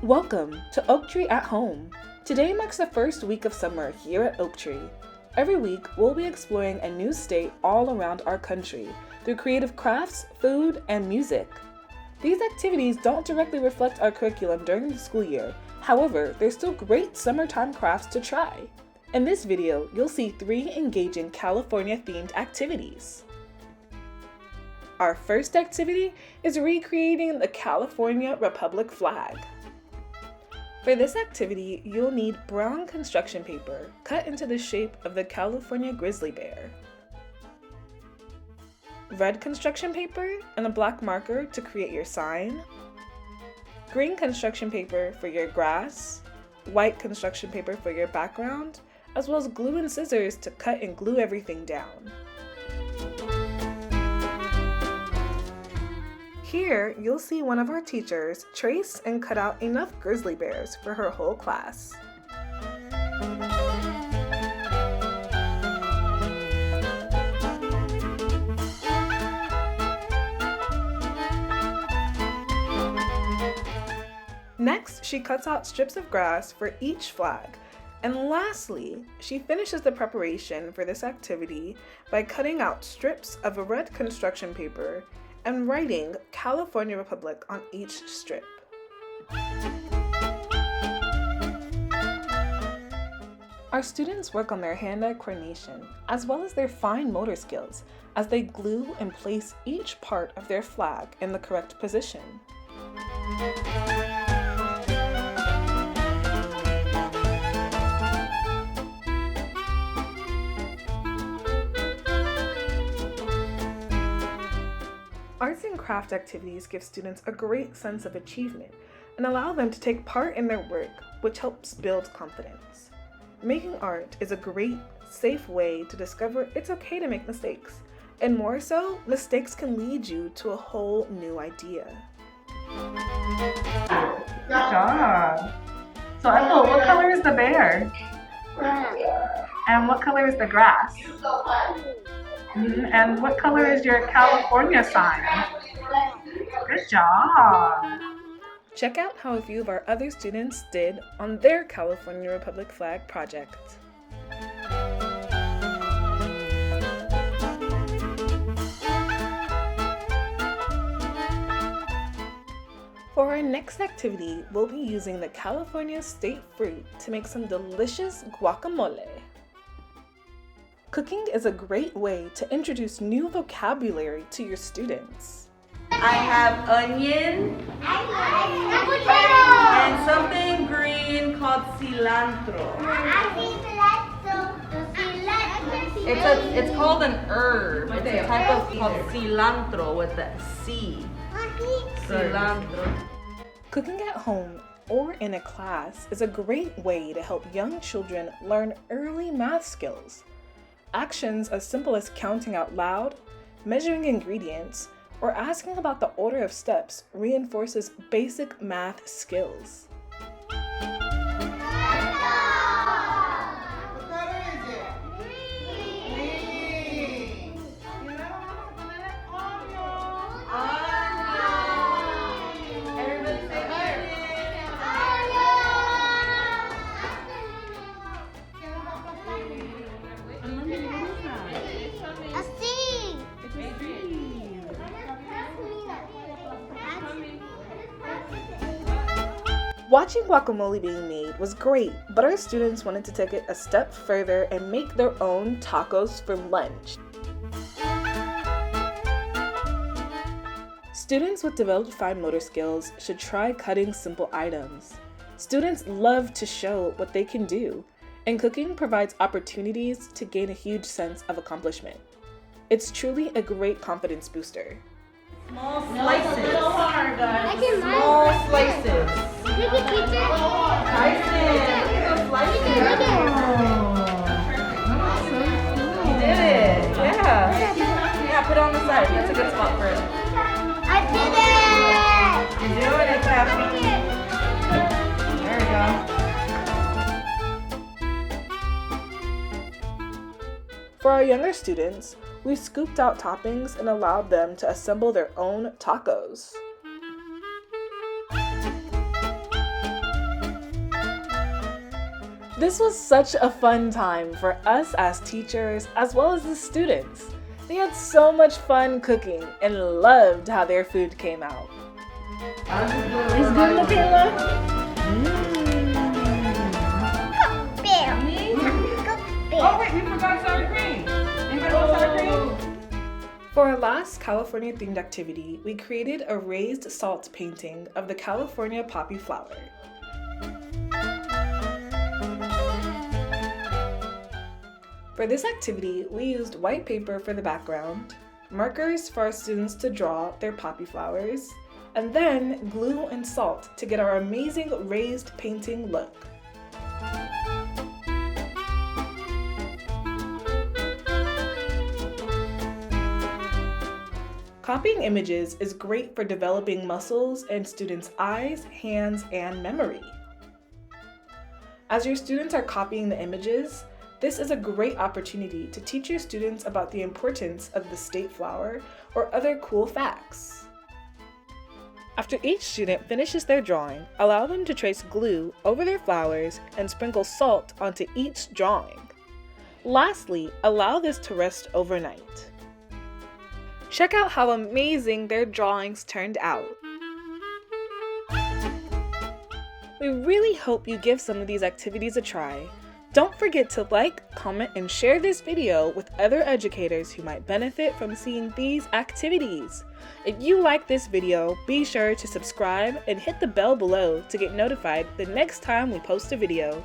Welcome to Oak Tree at Home. Today marks the first week of summer here at Oak Tree. Every week, we'll be exploring a new state all around our country through creative crafts, food, and music. These activities don't directly reflect our curriculum during the school year. However, they're still great summertime crafts to try. In this video, you'll see 3 engaging California-themed activities. Our first activity is recreating the California Republic flag. For this activity, you'll need brown construction paper cut into the shape of the California grizzly bear, red construction paper and a black marker to create your sign, green construction paper for your grass, white construction paper for your background, as well as glue and scissors to cut and glue everything down. Here, you'll see one of our teachers trace and cut out enough grizzly bears for her whole class. Next, she cuts out strips of grass for each flag. And lastly, she finishes the preparation for this activity by cutting out strips of a red construction paper and writing California Republic on each strip. Our students work on their hand-eye coordination as well as their fine motor skills as they glue and place each part of their flag in the correct position. Arts and craft activities give students a great sense of achievement and allow them to take part in their work, which helps build confidence. Making art is a great, safe way to discover it's okay to make mistakes, and more so, mistakes can lead you to a whole new idea. Good job. So Ethel, what color is the bear? Brown. And what color is the grass? And what color is your California sign? Good job. Check out how a few of our other students did on their California Republic flag project. For our next activity, we'll be using the California state fruit to make some delicious guacamole. Cooking is a great way to introduce new vocabulary to your students. I have onion and something green called cilantro. It's called an herb. It's a type of called cilantro with the C. Cilantro. Cooking at home or in a class is a great way to help young children learn early math skills. Actions as simple as counting out loud, measuring ingredients, or asking about the order of steps reinforces basic math skills. Watching guacamole being made was great, but our students wanted to take it a step further and make their own tacos for lunch. Students with developed fine motor skills should try cutting simple items. Students love to show what they can do, and cooking provides opportunities to gain a huge sense of accomplishment. It's truly a great confidence booster. Small slices. Small slices. Look at teacher. Tyson, look at those slices. You did it. Yeah. Yeah, put it on the side. That's a good spot for it. I did it. You're doing it, Kathy. There we go. For our younger students, we scooped out toppings and allowed them to assemble their own tacos. This was such a fun time for us as teachers as well as the students. They had so much fun cooking and loved how their food came out. It's good, Michaela? Oh wait, we forgot sour cream. Anybody want sour cream? For our last California themed activity, we created a raised salt painting of the California poppy flower. For this activity, we used white paper for the background, markers for our students to draw their poppy flowers, and then glue and salt to get our amazing raised painting look. Copying images is great for developing muscles in students' eyes, hands, and memory. As your students are copying the images, this is a great opportunity to teach your students about the importance of the state flower or other cool facts. After each student finishes their drawing, allow them to trace glue over their flowers and sprinkle salt onto each drawing. Lastly, allow this to rest overnight. Check out how amazing their drawings turned out. We really hope you give some of these activities a try. Don't forget to like, comment, and share this video with other educators who might benefit from seeing these activities. If you like this video, be sure to subscribe and hit the bell below to get notified the next time we post a video.